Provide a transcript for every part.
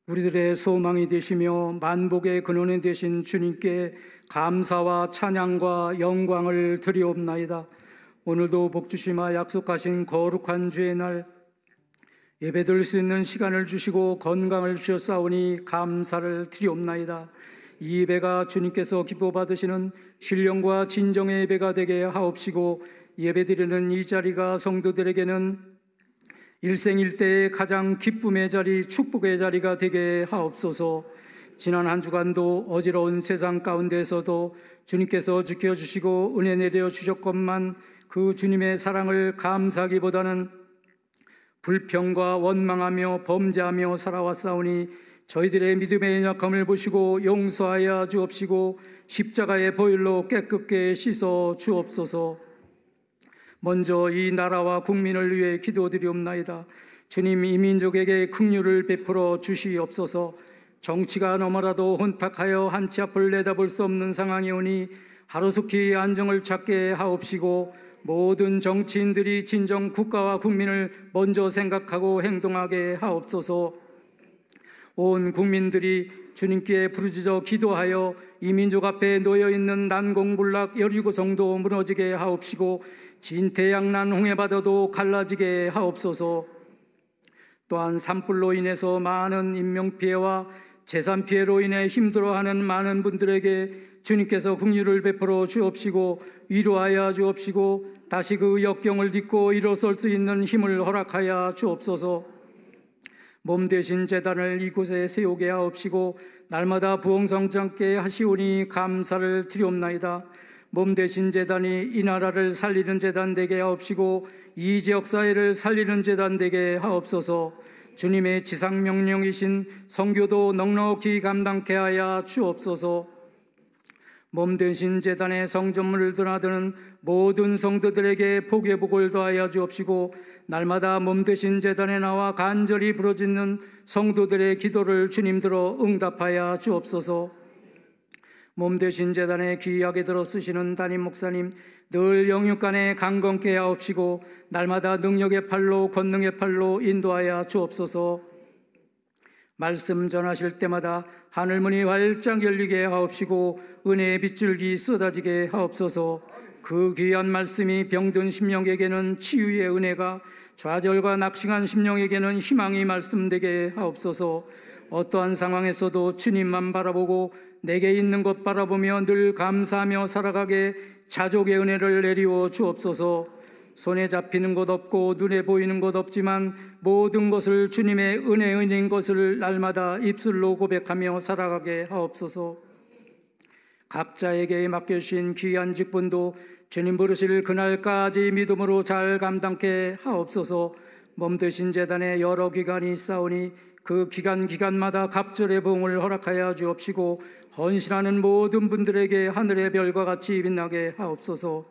우리들의 소망이 되시며 만복의 근원이 되신 주님께 감사와 찬양과 영광을 드리옵나이다. 오늘도 복주시마 약속하신 거룩한 주의 날 예배드릴 수 있는 시간을 주시고 건강을 주셨사오니 감사를 드리옵나이다. 이 예배가 주님께서 기뻐 받으시는 신령과 진정의 예배가 되게 하옵시고, 예배드리는 이 자리가 성도들에게는 일생일대의 가장 기쁨의 자리, 축복의 자리가 되게 하옵소서. 지난 한 주간도 어지러운 세상 가운데에서도 주님께서 지켜주시고 은혜 내려 주셨건만 그 주님의 사랑을 감사하기보다는 불평과 원망하며 범죄하며 살아왔사오니 저희들의 믿음의 연약함을 보시고 용서하여 주옵시고 십자가의 보혈로 깨끗게 씻어 주옵소서. 먼저 이 나라와 국민을 위해 기도드리옵나이다. 주님, 이 민족에게 긍휼을 베풀어 주시옵소서. 정치가 너무나도 혼탁하여 한치 앞을 내다볼 수 없는 상황이 오니 하루속히 안정을 찾게 하옵시고, 모든 정치인들이 진정 국가와 국민을 먼저 생각하고 행동하게 하옵소서. 온 국민들이 주님께 부르짖어 기도하여 이 민족 앞에 놓여있는 난공불락 여리고성도 무너지게 하옵시고, 진태양난 홍해바다도 갈라지게 하옵소서. 또한 산불로 인해서 많은 인명피해와 재산피해로 인해 힘들어하는 많은 분들에게 주님께서 긍휼을 베풀어 주옵시고 위로하여 주옵시고 다시 그 역경을 딛고 일어설 수 있는 힘을 허락하여 주옵소서. 몸 대신 제단을 이곳에 세우게 하옵시고 날마다 부흥성장케 하시오니 감사를 드리옵나이다. 몸 대신 제단이 이 나라를 살리는 제단 되게 하옵시고 이 지역사회를 살리는 제단 되게 하옵소서. 주님의 지상명령이신 선교도 넉넉히 감당케 하여 주옵소서. 몸 대신 제단의 성전문을 드나드는 모든 성도들에게 복의 복을 더하여 주옵시고 날마다 몸 대신 제단에 나와 간절히 부르짖는 성도들의 기도를 주님들어 응답하여 주옵소서. 몸 대신 제단에 귀하게 들어 쓰시는 담임 목사님 늘 영육간에 강건케 하옵시고 날마다 능력의 팔로 권능의 팔로 인도하여 주옵소서. 말씀 전하실 때마다 하늘문이 활짝 열리게 하옵시고 은혜의 빗줄기 쏟아지게 하옵소서. 그 귀한 말씀이 병든 심령에게는 치유의 은혜가, 좌절과 낙심한 심령에게는 희망이 말씀되게 하옵소서. 어떠한 상황에서도 주님만 바라보고 내게 있는 것 바라보며 늘 감사하며 살아가게 자족의 은혜를 내리워 주옵소서. 손에 잡히는 것 없고 눈에 보이는 것 없지만 모든 것을 주님의 은혜인 것을 날마다 입술로 고백하며 살아가게 하옵소서. 각자에게 맡겨주신 귀한 직분도 주님 부르실 그날까지 믿음으로 잘 감당케 하옵소서. 몸 대신 제단에 여러 기간이 있사오니 그 기간마다 갑절의 부흥을 허락하여 주옵시고 헌신하는 모든 분들에게 하늘의 별과 같이 빛나게 하옵소서.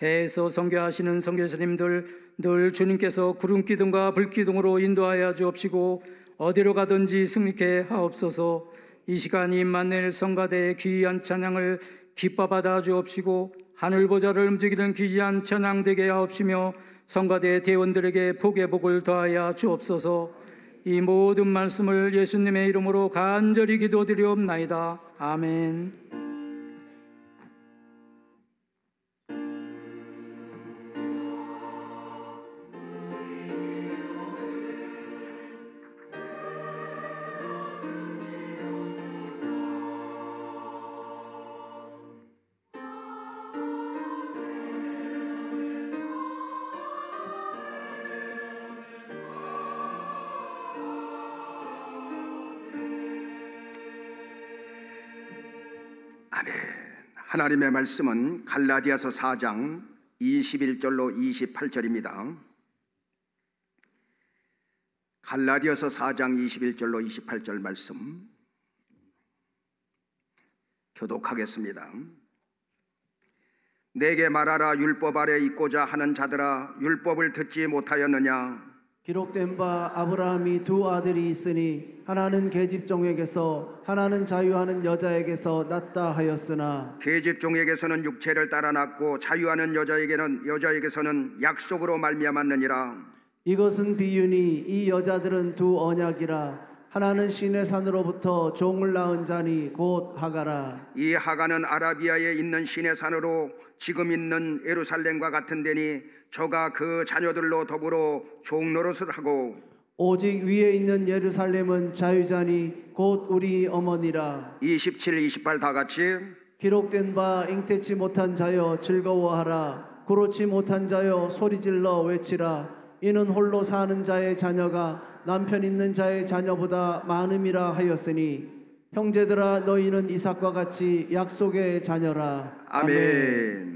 해에서 선교하시는 선교사님들 늘 주님께서 구름기둥과 불기둥으로 인도하여 주옵시고 어디로 가든지 승리케 하옵소서. 이 시간 임마누엘 성가대의 귀한 찬양을 기뻐 받아 주옵시고 하늘 보좌를 움직이는 귀한 찬양 되게 하옵시며 성가대 대원들에게 복의 복을 더하여 주옵소서. 이 모든 말씀을 예수님의 이름으로 간절히 기도드리옵나이다. 아멘. 하나님의 말씀은 갈라디아서 4장 21절로 28절입니다. 갈라디아서 4장 21절로 28절 말씀 교독하겠습니다. 내게 말하라. 율법 아래 있고자 하는 자들아, 율법을 듣지 못하였느냐? 기록된 바 아브라함이 두 아들이 있으니 하나는 계집종에게서 하나는 자유하는 여자에게서 낳다 하였으나 계집종에게서는 육체를 따라 낳고 자유하는 여자에게서는 약속으로 말미암았느니라. 이것은 비유니 이 여자들은 두 언약이라. 하나는 시내 산으로부터 종을 낳은 자니 곧 하가라. 이 하가는 아라비아에 있는 시내 산으로 지금 있는 예루살렘과 같은 데니 저가 그 자녀들로 더불어 종노릇을 하고 오직 위에 있는 예루살렘은 자유자니 곧 우리 어머니라. 27, 28 다 같이 기록된 바 잉태치 못한 자여 즐거워하라. 그렇지 못한 자여 소리질러 외치라. 이는 홀로 사는 자의 자녀가 남편 있는 자의 자녀보다 많음이라 하였으니 형제들아 너희는 이삭과 같이 약속의 자녀라. 아멘.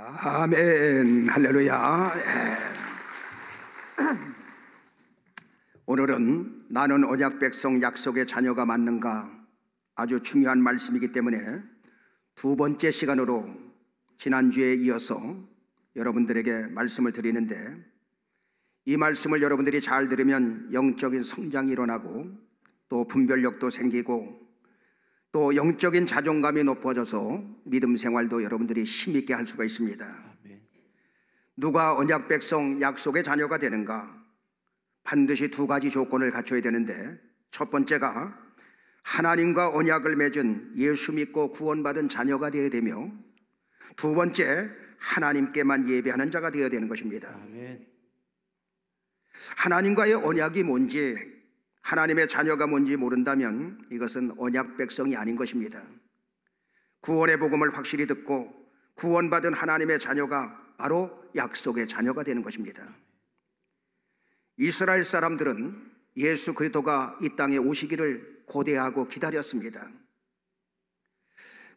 아멘. 할렐루야. 오늘은 나는 언약 백성 약속의 자녀가 맞는가 아주 중요한 말씀이기 때문에 두 번째 시간으로 지난주에 이어서 여러분들에게 말씀을 드리는데, 이 말씀을 여러분들이 잘 들으면 영적인 성장이 일어나고 또 분별력도 생기고 또 영적인 자존감이 높아져서 믿음 생활도 여러분들이 힘있게 할 수가 있습니다. 누가 언약 백성 약속의 자녀가 되는가? 반드시 두 가지 조건을 갖춰야 되는데, 첫 번째가 하나님과 언약을 맺은 예수 믿고 구원받은 자녀가 되어야 되며, 두 번째 하나님께만 예배하는 자가 되어야 되는 것입니다. 아멘. 하나님과의 언약이 뭔지, 하나님의 자녀가 뭔지 모른다면 이것은 언약 백성이 아닌 것입니다. 구원의 복음을 확실히 듣고 구원받은 하나님의 자녀가 바로 약속의 자녀가 되는 것입니다. 이스라엘 사람들은 예수 그리스도가 이 땅에 오시기를 고대하고 기다렸습니다.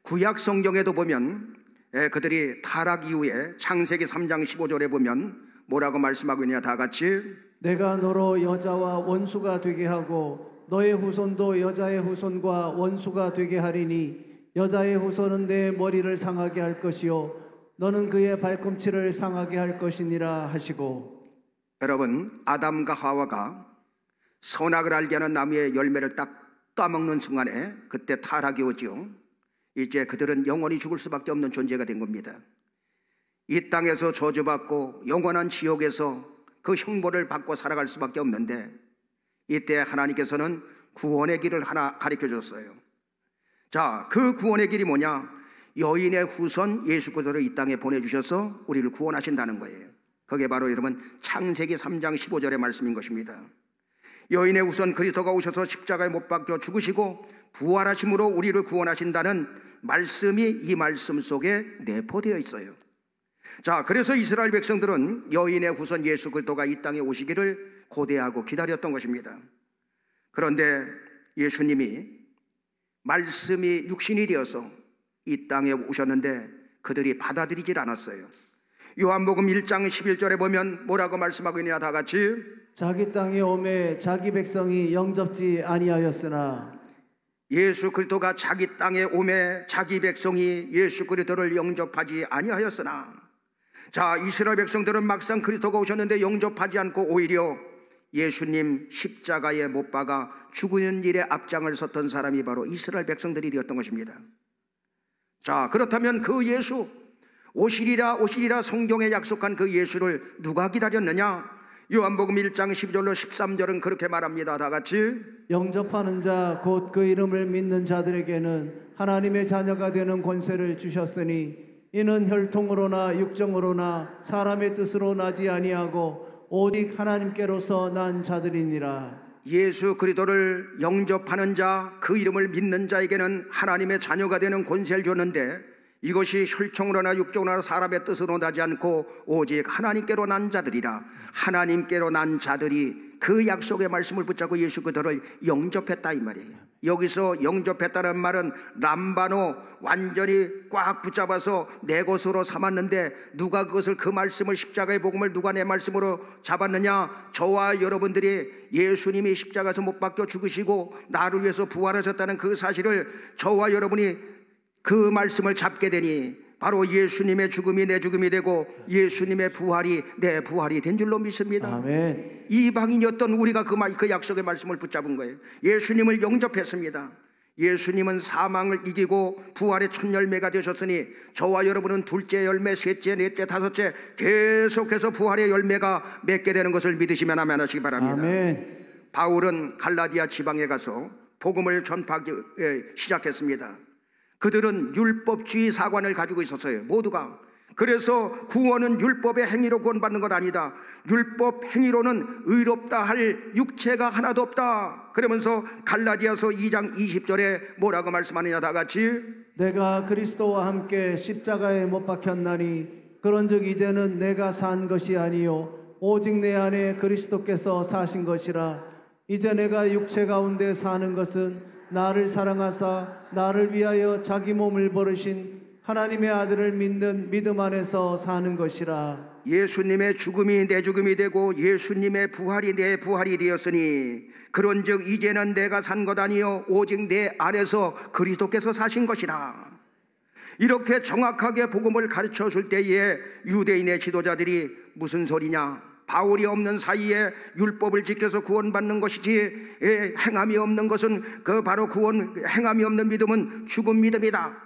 구약 성경에도 보면 그들이 타락 이후에 창세기 3장 15절에 보면 뭐라고 말씀하고 있냐? 다 같이 내가 너로 여자와 원수가 되게 하고 너의 후손도 여자의 후손과 원수가 되게 하리니 여자의 후손은 내 머리를 상하게 할 것이요 너는 그의 발꿈치를 상하게 할 것이니라 하시고. 여러분, 아담과 하와가 선악을 알게 하는 나무의 열매를 딱 따먹는 순간에 그때 타락이 오죠. 이제 그들은 영원히 죽을 수밖에 없는 존재가 된 겁니다. 이 땅에서 저주받고 영원한 지옥에서 그 형벌을 받고 살아갈 수밖에 없는데, 이때 하나님께서는 구원의 길을 하나 가르쳐 줬어요. 자, 그 구원의 길이 뭐냐? 여인의 후손 예수 그리스도를 이 땅에 보내주셔서 우리를 구원하신다는 거예요. 그게 바로 여러분 창세기 3장 15절의 말씀인 것입니다. 여인의 후손 그리스도가 오셔서 십자가에 못 박혀 죽으시고 부활하심으로 우리를 구원하신다는 말씀이 이 말씀 속에 내포되어 있어요. 자, 그래서 이스라엘 백성들은 여인의 후손 예수 그리스도가 이 땅에 오시기를 고대하고 기다렸던 것입니다. 그런데 예수님이 말씀이 육신이 되어서 이 땅에 오셨는데 그들이 받아들이질 않았어요. 요한복음 1장 11절에 보면 뭐라고 말씀하고 있냐? 다 같이 자기 땅에 오매 자기 백성이 영접지 아니하였으나. 예수 그리스도가 자기 땅에 오매 자기 백성이 예수 그리스도를 영접하지 아니하였으나. 자, 이스라엘 백성들은 막상 그리스도가 오셨는데 영접하지 않고 오히려 예수님 십자가에 못 박아 죽는 일에 앞장을 섰던 사람이 바로 이스라엘 백성들이 되었던 것입니다. 자, 그렇다면 그 예수 오시리라 성경에 약속한 그 예수를 누가 기다렸느냐? 요한복음 1장 12절로 13절은 그렇게 말합니다. 다 같이 영접하는 자 곧 그 이름을 믿는 자들에게는 하나님의 자녀가 되는 권세를 주셨으니 이는 혈통으로나 육정으로나 사람의 뜻으로 나지 아니하고 오직 하나님께로서 난 자들이니라. 예수 그리스도를 영접하는 자, 그 이름을 믿는 자에게는 하나님의 자녀가 되는 권세를 줬는데, 이것이 혈통으로나 육정으로나 사람의 뜻으로 나지 않고 오직 하나님께로 난 자들이라. 하나님께로 난 자들이 그 약속의 말씀을 붙잡고 예수 그리스도를 영접했다 이 말이에요. 여기서 영접했다는 말은 람바노, 완전히 꽉 붙잡아서 내 것으로 삼았는데, 누가 그것을, 그 말씀을, 십자가의 복음을 누가 내 말씀으로 잡았느냐? 저와 여러분들이 예수님이 십자가에서 못 박혀 죽으시고 나를 위해서 부활하셨다는 그 사실을 저와 여러분이 그 말씀을 잡게 되니 바로 예수님의 죽음이 내 죽음이 되고 예수님의 부활이 내 부활이 된 줄로 믿습니다. 아멘. 이방인이었던 우리가 그 약속의 말씀을 붙잡은 거예요. 예수님을 영접했습니다. 예수님은 사망을 이기고 부활의 첫 열매가 되셨으니 저와 여러분은 둘째 열매, 셋째, 넷째, 다섯째 계속해서 부활의 열매가 맺게 되는 것을 믿으시면 아멘 하시기 바랍니다. 아멘. 바울은 갈라디아 지방에 가서 복음을 전파하기 시작했습니다. 그들은 율법주의 사관을 가지고 있었어요, 모두가. 그래서 구원은 율법의 행위로 구원받는 것 아니다. 율법 행위로는 의롭다 할 육체가 하나도 없다. 그러면서 갈라디아서 2장 20절에 뭐라고 말씀하느냐? 다 같이 내가 그리스도와 함께 십자가에 못 박혔나니 그런즉 이제는 내가 산 것이 아니요 오직 내 안에 그리스도께서 사신 것이라. 이제 내가 육체 가운데 사는 것은 나를 사랑하사 나를 위하여 자기 몸을 버리신 하나님의 아들을 믿는 믿음 안에서 사는 것이라. 예수님의 죽음이 내 죽음이 되고 예수님의 부활이 내 부활이 되었으니 그런즉 이제는 내가 산 것 아니요 오직 내 안에서 그리스도께서 사신 것이라. 이렇게 정확하게 복음을 가르쳐 줄 때에 유대인의 지도자들이 무슨 소리냐, 바울이 없는 사이에 율법을 지켜서 구원받는 것이지 행함이 없는 것은 바로 행함이 없는 믿음은 죽은 믿음이다.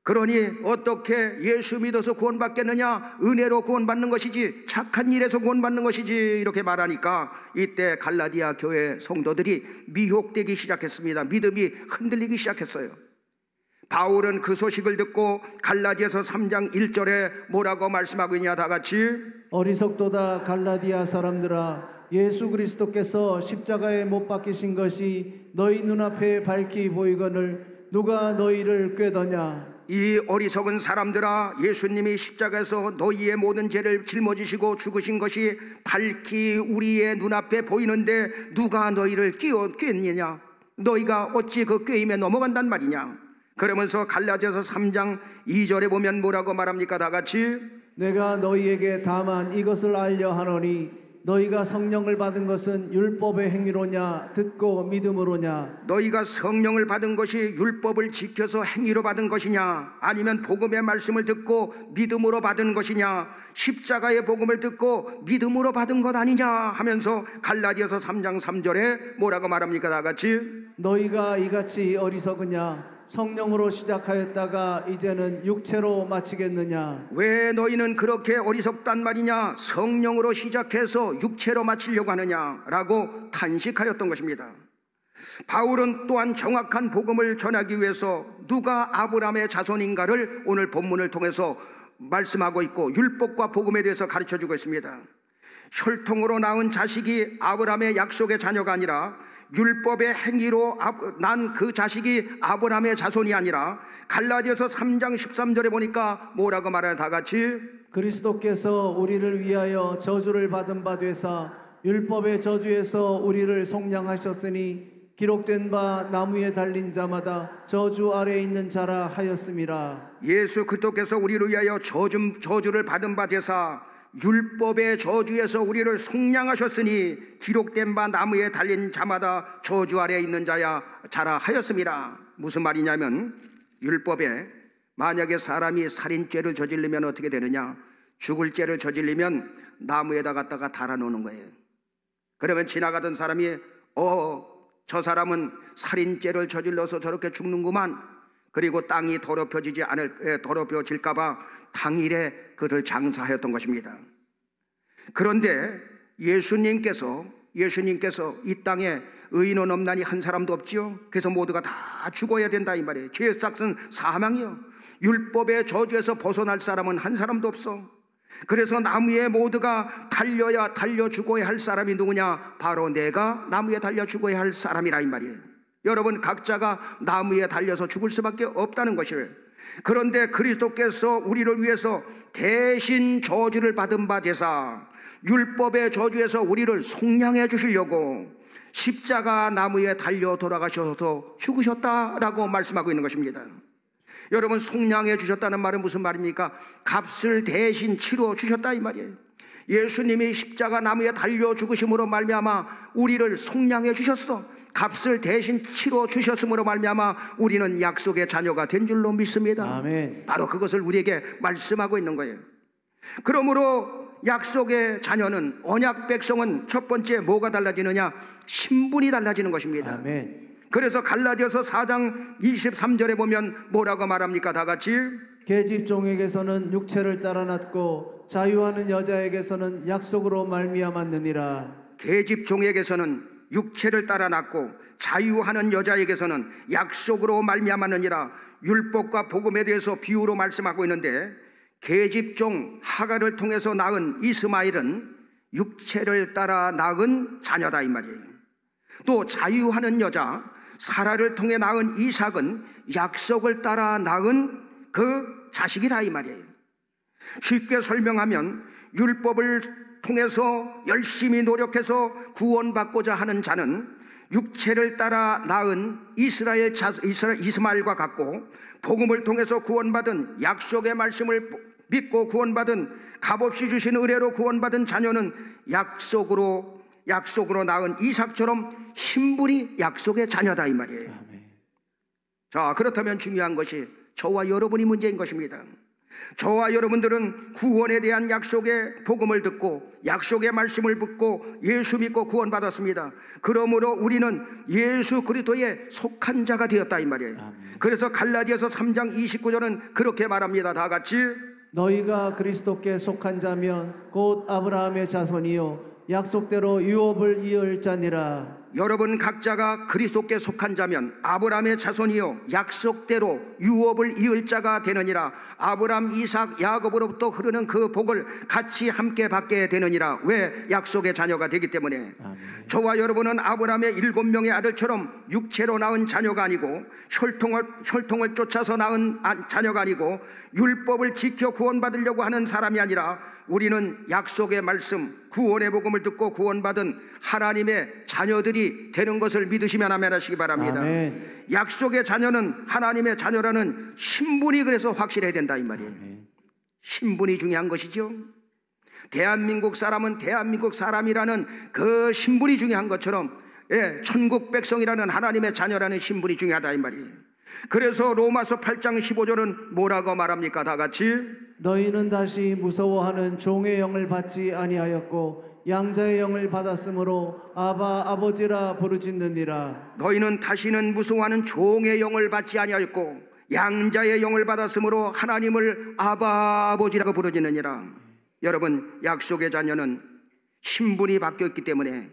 그러니 어떻게 예수 믿어서 구원받겠느냐, 은혜로 구원받는 것이지 착한 일에서 구원받는 것이지, 이렇게 말하니까 이때 갈라디아 교회 성도들이 미혹되기 시작했습니다. 믿음이 흔들리기 시작했어요. 바울은 그 소식을 듣고 갈라디아서 3장 1절에 뭐라고 말씀하고 있냐, 다 같이 어리석도다 갈라디아 사람들아, 예수 그리스도께서 십자가에 못 박히신 것이 너희 눈앞에 밝히 보이거늘 누가 너희를 꾀더냐. 이 어리석은 사람들아, 예수님이 십자가에서 너희의 모든 죄를 짊어지시고 죽으신 것이 밝히 우리의 눈앞에 보이는데 누가 너희를 꾀느냐, 너희가 어찌 그 꾀임에 넘어간단 말이냐. 그러면서 갈라디아서 3장 2절에 보면 뭐라고 말합니까? 다 같이 내가 너희에게 다만 이것을 알려 하노니 너희가 성령을 받은 것은 율법의 행위로냐 듣고 믿음으로냐. 너희가 성령을 받은 것이 율법을 지켜서 행위로 받은 것이냐, 아니면 복음의 말씀을 듣고 믿음으로 받은 것이냐, 십자가의 복음을 듣고 믿음으로 받은 것 아니냐 하면서 갈라디아서 3장 3절에 뭐라고 말합니까? 다 같이 너희가 이같이 어리석으냐. 성령으로 시작하였다가 이제는 육체로 마치겠느냐. 왜 너희는 그렇게 어리석단 말이냐, 성령으로 시작해서 육체로 마치려고 하느냐라고 탄식하였던 것입니다. 바울은 또한 정확한 복음을 전하기 위해서 누가 아브라함의 자손인가를 오늘 본문을 통해서 말씀하고 있고 율법과 복음에 대해서 가르쳐주고 있습니다. 혈통으로 낳은 자식이 아브라함의 약속의 자녀가 아니라 율법의 행위로 난 그 자식이 아브라함의 자손이 아니라 갈라디아서 3장 13절에 보니까 뭐라고 말해요? 다 같이 그리스도께서 우리를 위하여 저주를 받은 바 되사 율법의 저주에서 우리를 속량하셨으니 기록된 바 나무에 달린 자마다 저주 아래에 있는 자라 하였음이라. 예수 그리스도께서 우리를 위하여 저주를 받은 바 되사 율법의 저주에서 우리를 속량하셨으니 기록된 바 나무에 달린 자마다 저주 아래에 있는 자라 하였습니다. 무슨 말이냐면 율법에 만약에 사람이 살인죄를 저지르면 어떻게 되느냐, 죽을 죄를 저지르면 나무에다 갖다가 달아놓는 거예요. 그러면 지나가던 사람이 저 사람은 살인죄를 저질러서 저렇게 죽는구만. 그리고 땅이 더럽혀질까 봐 당일에 그를 장사하였던 것입니다. 그런데 예수님께서 이 땅에 의인은 없나니 한 사람도 없지요. 그래서 모두가 다 죽어야 된다 이 말이에요. 죄의 삭은 사망이요. 율법의 저주에서 벗어날 사람은 한 사람도 없어. 그래서 나무에 모두가 달려 죽어야 할 사람이 누구냐? 바로 내가 나무에 달려 죽어야 할 사람이라 이 말이에요. 여러분 각자가 나무에 달려서 죽을 수밖에 없다는 것이에요. 그런데 그리스도께서 우리를 위해서 대신 저주를 받은 바 되사 율법의 저주에서 우리를 속량해 주시려고 십자가 나무에 달려 돌아가셔서 죽으셨다라고 말씀하고 있는 것입니다. 여러분 속량해 주셨다는 말은 무슨 말입니까? 값을 대신 치러 주셨다 이 말이에요. 예수님이 십자가 나무에 달려 죽으심으로 말미암아 우리를 속량해 주셨어. 값을 대신 치러 주셨음으로 말미암아 우리는 약속의 자녀가 된 줄로 믿습니다. 아멘. 바로 그것을 우리에게 말씀하고 있는 거예요. 그러므로 약속의 자녀는, 언약 백성은 첫 번째 뭐가 달라지느냐? 신분이 달라지는 것입니다. 아멘. 그래서 갈라디아서 4장 23절에 보면 뭐라고 말합니까? 다 같이 계집종에게서는 육체를 따라 낳고 자유하는 여자에게서는 약속으로 말미암았느니라. 계집종에게서는 육체를 따라 낳고 자유하는 여자에게서는 약속으로 말미암았느니라. 율법과 복음에 대해서 비유로 말씀하고 있는데 계집종 하갈을 통해서 낳은 이스마엘은 육체를 따라 낳은 자녀다 이 말이에요. 또 자유하는 여자 사라를 통해 낳은 이삭은 약속을 따라 낳은 그 자식이다 이 말이에요. 쉽게 설명하면 율법을 통해서 열심히 노력해서 구원받고자 하는 자는 육체를 따라 낳은 이스마엘과 같고, 복음을 통해서 구원받은, 약속의 말씀을 믿고 구원받은, 값없이 주신 은혜로 구원받은 자녀는 약속으로 낳은 이삭처럼 신분이 약속의 자녀다 이 말이에요. 자, 그렇다면 중요한 것이 저와 여러분이 문제인 것입니다. 저와 여러분들은 구원에 대한 약속의 복음을 듣고 약속의 말씀을 듣고 예수 믿고 구원받았습니다. 그러므로 우리는 예수 그리스도에 속한 자가 되었다 이 말이에요. 그래서 갈라디아서 3장 29절은 그렇게 말합니다. 다 같이, 너희가 그리스도께 속한 자면 곧 아브라함의 자손이요 약속대로 유업을 이을 자니라. 여러분 각자가 그리스도께 속한 자면 아브라함의 자손이요 약속대로 유업을 이을 자가 되느니라. 아브라함, 이삭, 야곱으로부터 흐르는 그 복을 같이 함께 받게 되느니라. 왜? 약속의 자녀가 되기 때문에. 아멘. 저와 여러분은 아브라함의 7명의 아들처럼 육체로 낳은 자녀가 아니고 혈통을 쫓아서 낳은 자녀가 아니고 율법을 지켜 구원받으려고 하는 사람이 아니라 우리는 약속의 말씀, 구원의 복음을 듣고 구원받은 하나님의 자녀들이 되는 것을 믿으시면 아멘 하시기 바랍니다. 아멘. 약속의 자녀는 하나님의 자녀라는 신분이 그래서 확실해야 된다 이 말이에요. 아멘. 신분이 중요한 것이죠. 대한민국 사람은 대한민국 사람이라는 그 신분이 중요한 것처럼, 천국 백성이라는 하나님의 자녀라는 신분이 중요하다 이 말이에요. 그래서 로마서 8장 15절은 뭐라고 말합니까? 다 같이, 너희는 다시 무서워하는 종의 영을 받지 아니하였고 양자의 영을 받았으므로 아바 아버지라 부르짖느니라. 너희는 다시는 무서워하는 종의 영을 받지 아니하였고 양자의 영을 받았으므로 하나님을 아바 아버지라고 부르짖느니라. 여러분, 약속의 자녀는 신분이 바뀌었기 때문에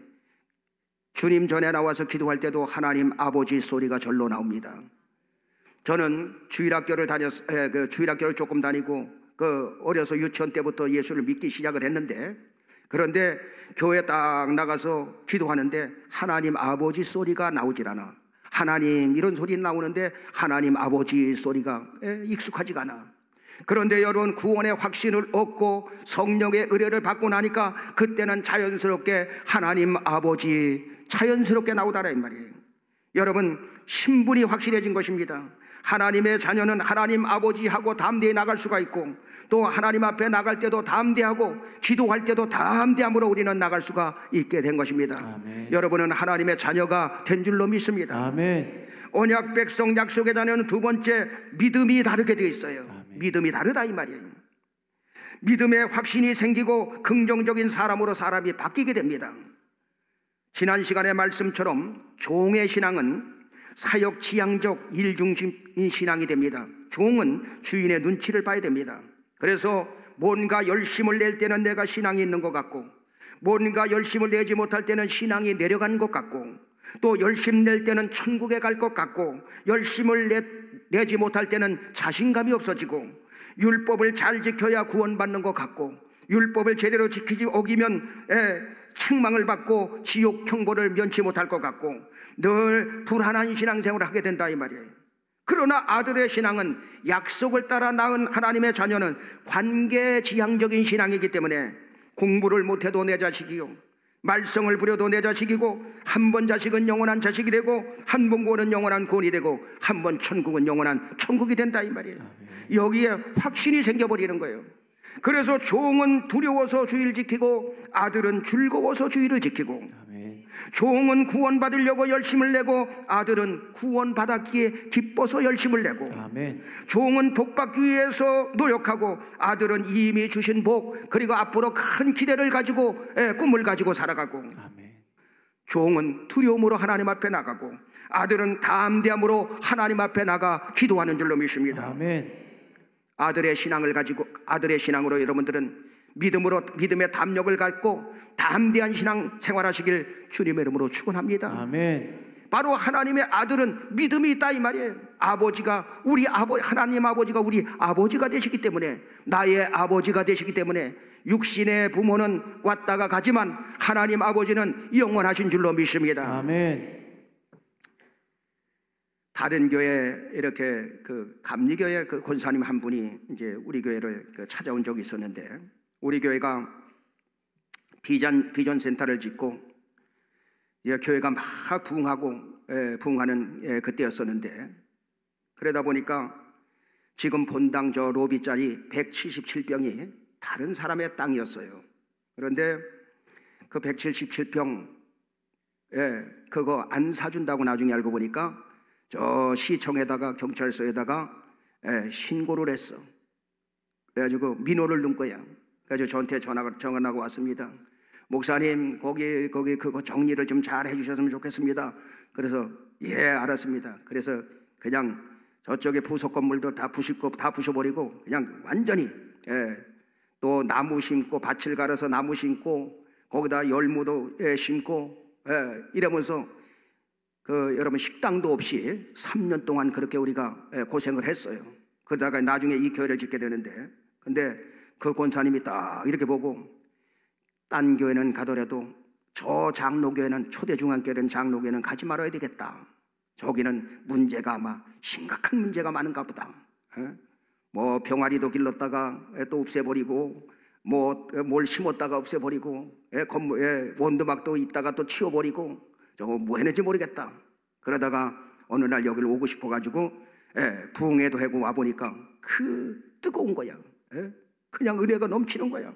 주님 전에 나와서 기도할 때도 하나님 아버지 소리가 절로 나옵니다. 저는 주일학교를 조금 다니고 어려서 유치원 때부터 예수를 믿기 시작을 했는데, 그런데 교회 딱 나가서 기도하는데 하나님 아버지 소리가 나오질 않아. 하나님 이런 소리 나오는데 하나님 아버지 소리가 익숙하지가 않아. 그런데 여러분, 구원의 확신을 얻고 성령의 의뢰를 받고 나니까 그때는 자연스럽게 하나님 아버지 자연스럽게 나오더라 이 말이에요. 여러분, 신분이 확실해진 것입니다. 하나님의 자녀는 하나님 아버지하고 담대히 나갈 수가 있고, 또 하나님 앞에 나갈 때도 담대하고 기도할 때도 담대함으로 우리는 나갈 수가 있게 된 것입니다. 아멘. 여러분은 하나님의 자녀가 된 줄로 믿습니다. 아멘. 언약 백성 약속의 자녀는 두 번째, 믿음이 다르게 되어 있어요. 아멘. 믿음이 다르다 이 말이에요. 믿음의 확신이 생기고 긍정적인 사람으로 사람이 바뀌게 됩니다. 지난 시간의 말씀처럼 종의 신앙은 사역 지향적 일중심인 신앙이 됩니다. 종은 주인의 눈치를 봐야 됩니다. 그래서 뭔가 열심을 낼 때는 내가 신앙이 있는 것 같고, 뭔가 열심을 내지 못할 때는 신앙이 내려간 것 같고, 또 열심 낼 때는 천국에 갈 것 같고, 열심을 내지 못할 때는 자신감이 없어지고, 율법을 잘 지켜야 구원받는 것 같고, 율법을 제대로 지키지 어기면 책망을 받고 지옥 형벌을 면치 못할 것 같고, 늘 불안한 신앙생활을 하게 된다 이 말이에요. 그러나 아들의 신앙은, 약속을 따라 낳은 하나님의 자녀는 관계지향적인 신앙이기 때문에 공부를 못해도 내 자식이요, 말썽을 부려도 내 자식이고, 한 번 자식은 영원한 자식이 되고, 한 번 구원은 영원한 구원이 되고, 한 번 천국은 영원한 천국이 된다 이 말이에요. 여기에 확신이 생겨버리는 거예요. 그래서 종은 두려워서 주의를 지키고 아들은 즐거워서 주의를 지키고, 아멘. 종은 구원받으려고 열심을 내고 아들은 구원받았기에 기뻐서 열심을 내고, 아멘. 종은 복받기 위해서 노력하고 아들은 이미 주신 복, 그리고 앞으로 큰 기대를 가지고 꿈을 가지고 살아가고, 아멘. 종은 두려움으로 하나님 앞에 나가고 아들은 담대함으로 하나님 앞에 나가 기도하는 줄로 믿습니다. 아멘. 아들의 신앙으로 여러분들은 믿음의 담력을 갖고 담대한 신앙 생활하시길 주님의 이름으로 축원합니다. 아멘. 바로 하나님의 아들은 믿음이 있다 이 말이에요. 하나님 아버지가 우리 아버지가 되시기 때문에, 나의 아버지가 되시기 때문에, 육신의 부모는 왔다가 가지만 하나님 아버지는 영원하신 줄로 믿습니다. 아멘. 다른 교회 이렇게 감리교회 권사님 한 분이 이제 우리 교회를 찾아온 적이 있었는데, 우리 교회가 비전 센터를 짓고 교회가 막 부흥하는 그때였었는데, 그러다 보니까 지금 본당 저 로비짜리 177평이 다른 사람의 땅이었어요. 그런데 그 177평 그거 안 사준다고 나중에 알고 보니까 저 시청에다가 경찰서에다가 신고를 했어. 그래가지고 민원을 넣은 거야. 그래가지고 저한테 전화하고 왔습니다. 목사님, 거기 그거 정리를 좀 잘 해주셨으면 좋겠습니다. 그래서 예, 알았습니다. 그래서 그냥 저쪽에 부속 건물도 다 부셔버리고 그냥 완전히 또 나무 심고 밭을 갈아서 나무 심고 거기다 열무도 심고 이러면서 여러분 식당도 없이 3년 동안 그렇게 우리가 고생을 했어요. 그러다가 나중에 이 교회를 짓게 되는데, 근데 그 권사님이 딱 이렇게 보고, 딴 교회는 가더라도 저 장로교회는, 초대중앙교회는 장로교회는 가지 말아야 되겠다. 저기는 문제가 아마 심각한 문제가 많은가 보다. 뭐 병아리도 길렀다가 또 없애버리고, 뭐 뭘 심었다가 없애버리고, 원두막도 있다가 또 치워버리고, 저거 뭐 했는지 모르겠다. 그러다가 어느 날 여기를 오고 싶어가지고 부흥회도 하고 와보니까 그 뜨거운 거야. 그냥 은혜가 넘치는 거야.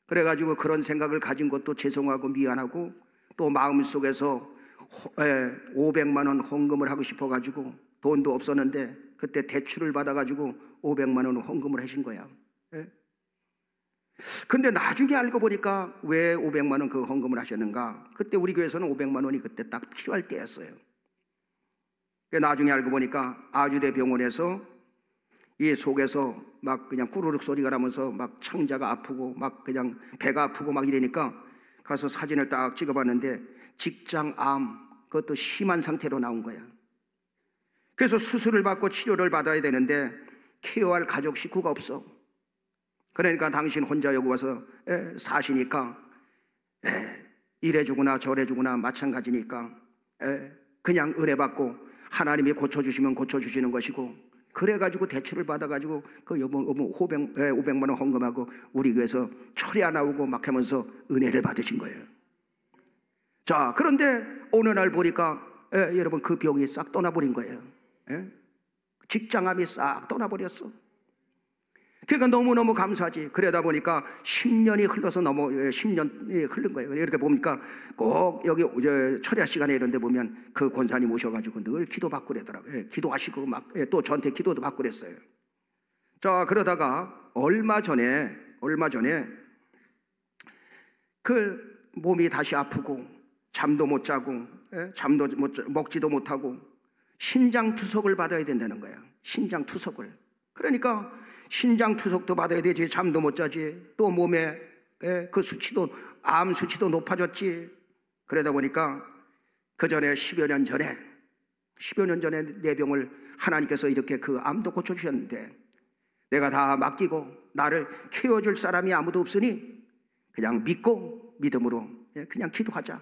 그래가지고 그런 생각을 가진 것도 죄송하고 미안하고, 또 마음속에서 500만 원 헌금을 하고 싶어가지고 돈도 없었는데 그때 대출을 받아가지고 500만 원 헌금을 하신 거야. 근데 나중에 알고 보니까 왜 500만 원 그 헌금을 하셨는가? 그때 우리 교회에서는 500만 원이 그때 딱 필요할 때였어요. 나중에 알고 보니까 아주대 병원에서 이 속에서 막 그냥 꾸르륵 소리가 나면서 막 창자가 아프고 막 그냥 배가 아프고 막 이러니까 가서 사진을 딱 찍어봤는데 직장암, 그것도 심한 상태로 나온 거야. 그래서 수술을 받고 치료를 받아야 되는데 케어할 가족 식구가 없어. 그러니까 당신 혼자 여기 와서 사시니까 이래주거나 저래주거나 마찬가지니까 그냥 은혜받고 하나님이 고쳐주시면 고쳐주시는 것이고, 그래가지고 대출을 받아가지고 그 500만 원 헌금하고 우리 교회에서 철이 안 나오고 막 하면서 은혜를 받으신 거예요. 자, 그런데 어느 날 보니까 여러분 그 병이 싹 떠나버린 거예요. 직장암이 싹 떠나버렸어. 그러니까 너무너무 감사하지. 그러다 보니까 10년이 흘러서 10년이 흐른 거예요. 이렇게 보니까 꼭 여기 철야 시간에 이런 데 보면 그 권사님 오셔가지고 늘 기도 받고 그러더라고요. 기도하시고 막 또 저한테 기도도 받고 그랬어요. 자, 그러다가 얼마 전에 그 몸이 다시 아프고 잠도 못 자고 먹지도 못하고 신장 투석을 받아야 된다는 거야. 신장 투석을. 그러니까 신장 투석도 받아야 되지. 잠도 못 자지. 또 몸에 그 수치도, 암 수치도 높아졌지. 그러다 보니까 그 전에 10여 년 전에 내 병을 하나님께서 이렇게 그 암도 고쳐주셨는데, 내가 다 맡기고 나를 키워줄 사람이 아무도 없으니 그냥 믿고 믿음으로 그냥 기도하자.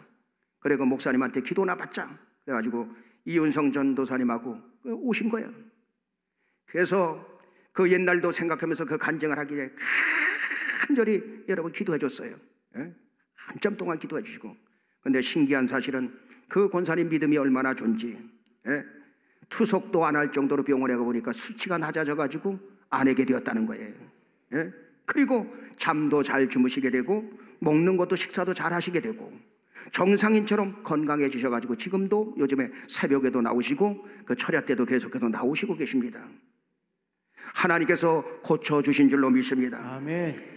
그리고 목사님한테 기도나 받자. 그래가지고 이윤성 전도사님하고 오신 거예요. 그래서 그 옛날도 생각하면서 그 간증을 하기에 간절히 여러분 기도해 줬어요. 한참 동안 기도해 주시고. 근데 신기한 사실은 그 권사님 믿음이 얼마나 좋은지, 투석도 안 할 정도로 병원에 가보니까 수치가 낮아져 가지고 안 하게 되었다는 거예요. 그리고 잠도 잘 주무시게 되고 먹는 것도 식사도 잘 하시게 되고 정상인처럼 건강해지셔 가지고 지금도 요즘에 새벽에도 나오시고 그 철야 때도 계속해서 나오시고 계십니다. 하나님께서 고쳐주신 줄로 믿습니다. 아멘.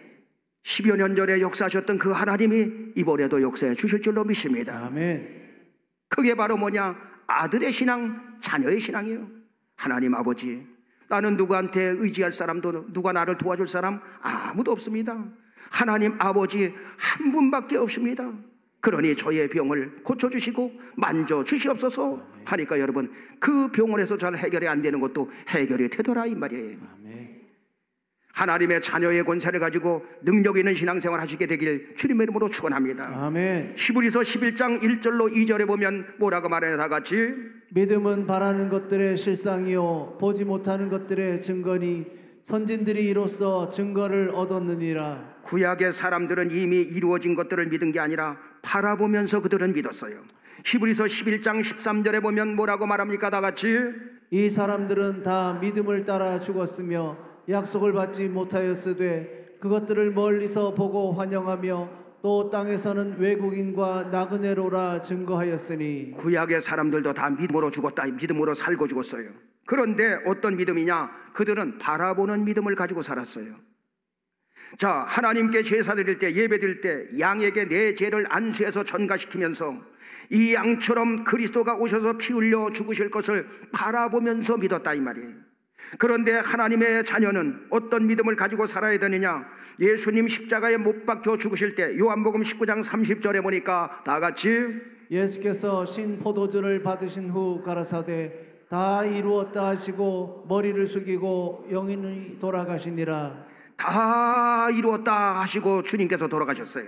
10여 년 전에 역사하셨던 그 하나님이 이번에도 역사해 주실 줄로 믿습니다. 아멘. 그게 바로 뭐냐? 아들의 신앙, 자녀의 신앙이에요. 하나님 아버지, 나는 누구한테 의지할 사람도, 누가 나를 도와줄 사람 아무도 없습니다. 하나님 아버지 한 분밖에 없습니다. 그러니 저의 병을 고쳐주시고 만져주시옵소서 하니까 여러분 그 병원에서 잘 해결이 안 되는 것도 해결이 되더라 이 말이에요. 아멘. 하나님의 자녀의 권세를 가지고 능력 있는 신앙생활 하시게 되길 주님의 이름으로 축원합니다. 아멘. 히브리서 11장 1절로 2절에 보면 뭐라고 말해요? 다 같이. 믿음은 바라는 것들의 실상이요 보지 못하는 것들의 증거니 선진들이 이로써 증거를 얻었느니라. 구약의 사람들은 이미 이루어진 것들을 믿은 게 아니라 바라보면서 그들은 믿었어요. 히브리서 11장 13절에 보면 뭐라고 말합니까? 다 같이 이 사람들은 다 믿음을 따라 죽었으며 약속을 받지 못하였으되 그것들을 멀리서 보고 환영하며 또 땅에서는 외국인과 나그네로라 증거하였으니. 구약의 사람들도 다 믿음으로 죽었다, 믿음으로 살고 죽었어요. 그런데 어떤 믿음이냐? 그들은 바라보는 믿음을 가지고 살았어요. 자, 하나님께 제사 드릴 때, 예배 드릴 때 양에게 내 죄를 안수해서 전가시키면서 이 양처럼 그리스도가 오셔서 피 흘려 죽으실 것을 바라보면서 믿었다 이 말이에요. 그런데 하나님의 자녀는 어떤 믿음을 가지고 살아야 되느냐? 예수님 십자가에 못 박혀 죽으실 때 요한복음 19장 30절에 보니까 다 같이 예수께서 신 포도주를 받으신 후 가라사대 다 이루었다 하시고 머리를 숙이고 영원히 돌아가시니라. 다 이루었다 하시고 주님께서 돌아가셨어요.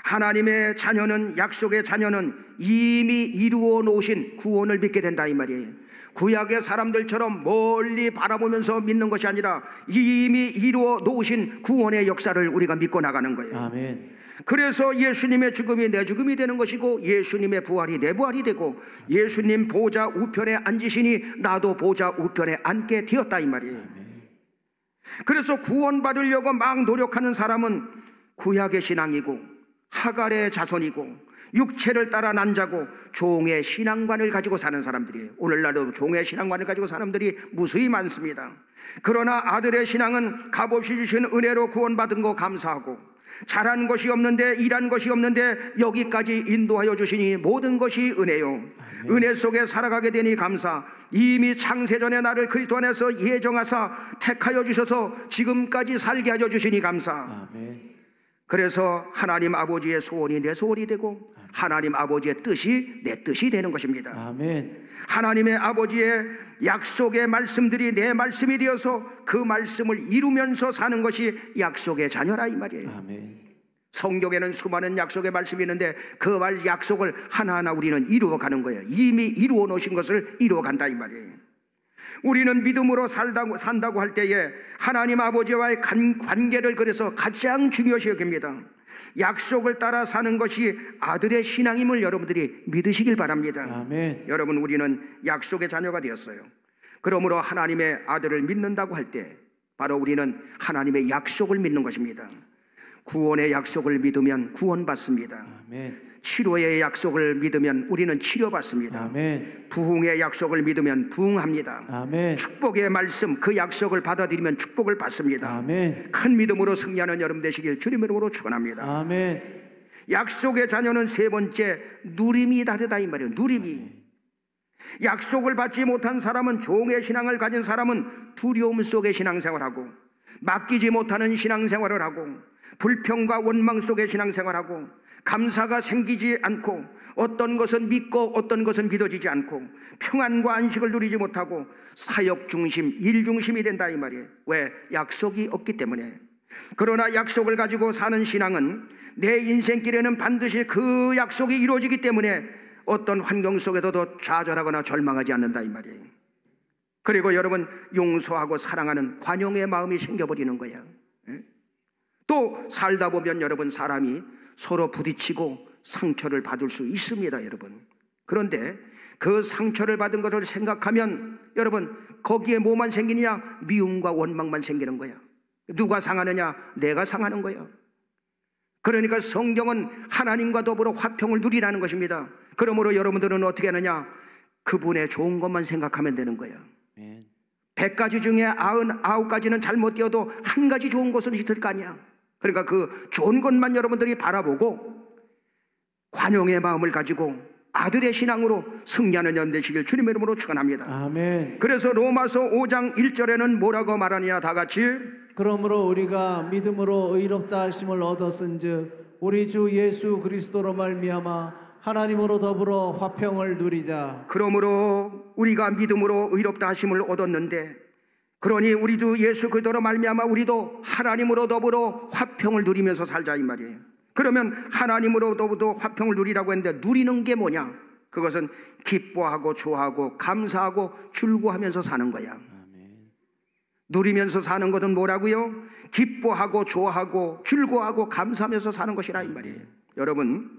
하나님의 자녀는, 약속의 자녀는 이미 이루어 놓으신 구원을 믿게 된다 이 말이에요. 구약의 사람들처럼 멀리 바라보면서 믿는 것이 아니라 이미 이루어 놓으신 구원의 역사를 우리가 믿고 나가는 거예요. 아멘. 그래서 예수님의 죽음이 내 죽음이 되는 것이고 예수님의 부활이 내 부활이 되고 예수님 보좌 우편에 앉으시니 나도 보좌 우편에 앉게 되었다 이 말이에요. 그래서 구원받으려고 막 노력하는 사람은 구약의 신앙이고 하갈의 자손이고 육체를 따라 난 자고 종의 신앙관을 가지고 사는 사람들이에요. 오늘날도 종의 신앙관을 가지고 사는 사람들이 무수히 많습니다. 그러나 아들의 신앙은 값없이 주신 은혜로 구원받은 거 감사하고 잘한 것이 없는데 일한 것이 없는데 여기까지 인도하여 주시니 모든 것이 은혜요. 은혜 속에 살아가게 되니 감사. 이미 창세전에 나를 그리스도 안에서 예정하사 택하여 주셔서 지금까지 살게 하여 주시니 감사. 그래서 하나님 아버지의 소원이 내 소원이 되고 하나님 아버지의 뜻이 내 뜻이 되는 것입니다. 아멘. 하나님의 아버지의 약속의 말씀들이 내 말씀이 되어서 그 말씀을 이루면서 사는 것이 약속의 자녀라 이 말이에요. 아멘. 성경에는 수많은 약속의 말씀이 있는데 그 약속을 하나하나 우리는 이루어가는 거예요. 이미 이루어 놓으신 것을 이루어간다 이 말이에요. 우리는 믿음으로 산다고 할 때에 하나님 아버지와의 관계를 그래서 가장 중요시 여깁니다. 약속을 따라 사는 것이 아들의 신앙임을 여러분들이 믿으시길 바랍니다. 아멘. 여러분, 우리는 약속의 자녀가 되었어요. 그러므로 하나님의 아들을 믿는다고 할 때 바로 우리는 하나님의 약속을 믿는 것입니다. 구원의 약속을 믿으면 구원받습니다. 아멘. 치료의 약속을 믿으면 우리는 치료받습니다. 아멘. 부흥의 약속을 믿으면 부흥합니다. 아멘. 축복의 말씀, 그 약속을 받아들이면 축복을 받습니다. 아멘. 큰 믿음으로 승리하는 여러분 되시길 주님의 이름으로 축원합니다. 아멘. 약속의 자녀는 세 번째, 누림이 다르다 이 말이에요. 누림이. 약속을 받지 못한 사람은, 종의 신앙을 가진 사람은 두려움 속에 신앙생활하고 맡기지 못하는 신앙생활을 하고 불평과 원망 속에 신앙생활하고 감사가 생기지 않고 어떤 것은 믿고 어떤 것은 믿어지지 않고 평안과 안식을 누리지 못하고 사역 중심, 일 중심이 된다 이 말이에요. 왜? 약속이 없기 때문에. 그러나 약속을 가지고 사는 신앙은 내 인생길에는 반드시 그 약속이 이루어지기 때문에 어떤 환경 속에서도 좌절하거나 절망하지 않는다 이 말이에요. 그리고 여러분, 용서하고 사랑하는 관용의 마음이 생겨버리는 거예요. 또 살다 보면 여러분, 사람이 서로 부딪히고 상처를 받을 수 있습니다 여러분. 그런데 그 상처를 받은 것을 생각하면 여러분, 거기에 뭐만 생기느냐? 미움과 원망만 생기는 거야. 누가 상하느냐? 내가 상하는 거야. 그러니까 성경은 하나님과 더불어 화평을 누리라는 것입니다. 그러므로 여러분들은 어떻게 하느냐? 그분의 좋은 것만 생각하면 되는 거야. 100가지 중에 99가지는 잘못되어도 한 가지 좋은 것은 있을 거 아니야. 그러니까 그 좋은 것만 여러분들이 바라보고 관용의 마음을 가지고 아들의 신앙으로 승리하는 연 되시길 주님의 이름으로 축원합니다. 아멘. 그래서 로마서 5장 1절에는 뭐라고 말하느냐? 다 같이 그러므로 우리가 믿음으로 의롭다 하심을 얻었은즉 우리 주 예수 그리스도로 말미암아 하나님으로 더불어 화평을 누리자. 그러므로 우리가 믿음으로 의롭다 하심을 얻었는데, 그러니 우리 주 예수 그리스도로 말미암아 우리도 하나님으로 더불어 화평을 누리면서 살자 이 말이에요. 그러면 하나님으로 더불어 화평을 누리라고 했는데 누리는 게 뭐냐? 그것은 기뻐하고 좋아하고 감사하고 즐거워하면서 사는 거야. 누리면서 사는 것은 뭐라고요? 기뻐하고 좋아하고 즐거워하고 감사하면서 사는 것이라 이 말이에요. 여러분,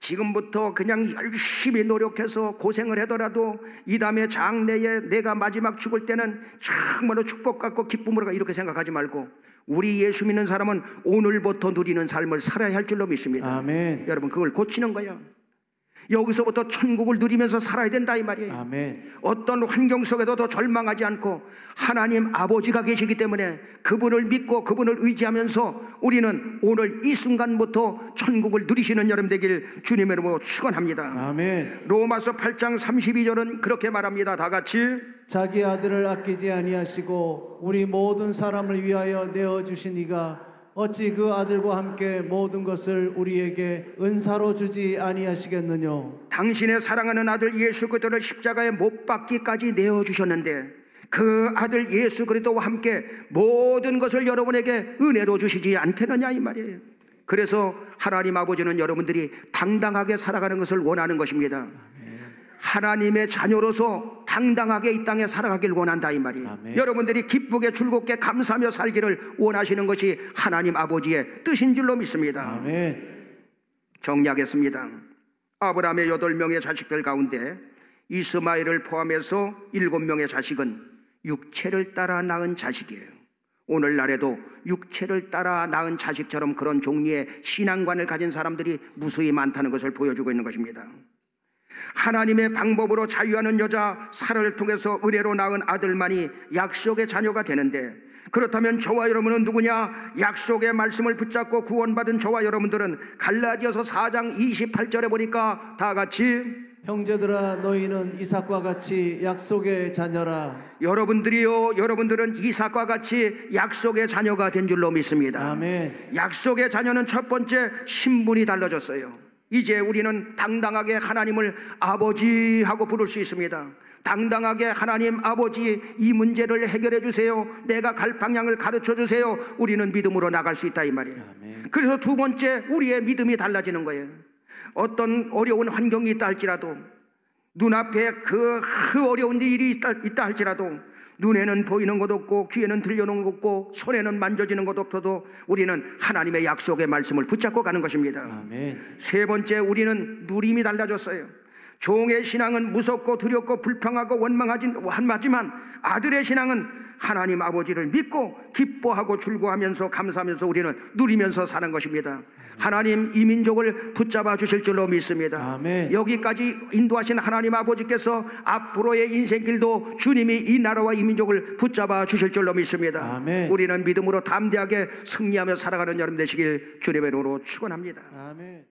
지금부터 그냥 열심히 노력해서 고생을 하더라도 이 다음에 장래에 내가 마지막 죽을 때는 정말로 축복받고 기쁨으로 이렇게 생각하지 말고 우리 예수 믿는 사람은 오늘부터 누리는 삶을 살아야 할 줄로 믿습니다. 아멘. 여러분 그걸 고치는 거예요. 여기서부터 천국을 누리면서 살아야 된다 이 말이에요. 아멘. 어떤 환경 속에도 더 절망하지 않고 하나님 아버지가 계시기 때문에 그분을 믿고 그분을 의지하면서 우리는 오늘 이 순간부터 천국을 누리시는 여러분 되길 주님의 이름으로 축원합니다. 아멘. 로마서 8장 32절은 그렇게 말합니다. 다 같이 자기 아들을 아끼지 아니하시고 우리 모든 사람을 위하여 내어주신 이가 어찌 그 아들과 함께 모든 것을 우리에게 은사로 주지 아니하시겠느뇨. 당신의 사랑하는 아들 예수 그리스도를 십자가에 못 박기까지 내어주셨는데 그 아들 예수 그리스도와 함께 모든 것을 여러분에게 은혜로 주시지 않겠느냐 이 말이에요. 그래서 하나님 아버지는 여러분들이 당당하게 살아가는 것을 원하는 것입니다. 하나님의 자녀로서 당당하게 이 땅에 살아가길 원한다 이 말이에요. 아멘. 여러분들이 기쁘게 즐겁게 감사하며 살기를 원하시는 것이 하나님 아버지의 뜻인 줄로 믿습니다. 아멘. 정리하겠습니다. 아브라함의 8명의 자식들 가운데 이스마엘을 포함해서 7명의 자식은 육체를 따라 낳은 자식이에요. 오늘날에도 육체를 따라 낳은 자식처럼 그런 종류의 신앙관을 가진 사람들이 무수히 많다는 것을 보여주고 있는 것입니다. 하나님의 방법으로 자유하는 여자 사라를 통해서 은혜로 낳은 아들만이 약속의 자녀가 되는데, 그렇다면 저와 여러분은 누구냐? 약속의 말씀을 붙잡고 구원받은 저와 여러분들은 갈라디아서 4장 28절에 보니까 다 같이 형제들아 너희는 이삭과 같이 약속의 자녀라. 여러분들은 이삭과 같이 약속의 자녀가 된 줄로 믿습니다. 아멘. 약속의 자녀는 첫 번째 신분이 달라졌어요. 이제 우리는 당당하게 하나님을 아버지하고 부를 수 있습니다. 당당하게 하나님 아버지 이 문제를 해결해 주세요, 내가 갈 방향을 가르쳐 주세요, 우리는 믿음으로 나갈 수 있다 이 말이에요. 아멘. 그래서 두 번째 우리의 믿음이 달라지는 거예요. 어떤 어려운 환경이 있다 할지라도, 눈앞에 그 어려운 일이 있다 할지라도, 눈에는 보이는 것 없고 귀에는 들려오는 것 없고 손에는 만져지는 것 없어도 우리는 하나님의 약속의 말씀을 붙잡고 가는 것입니다. 아멘. 세 번째, 우리는 누림이 달라졌어요. 종의 신앙은 무섭고 두렵고 불평하고 원망하지만 아들의 신앙은 하나님 아버지를 믿고 기뻐하고 즐거워하면서 감사하면서 우리는 누리면서 사는 것입니다. 하나님 이 민족을 붙잡아 주실 줄로 믿습니다. 아멘. 여기까지 인도하신 하나님 아버지께서 앞으로의 인생길도 주님이 이 나라와 이 민족을 붙잡아 주실 줄로 믿습니다. 아멘. 우리는 믿음으로 담대하게 승리하며 살아가는 여러분 되시길 주님의 이름으로 축원합니다. 아멘.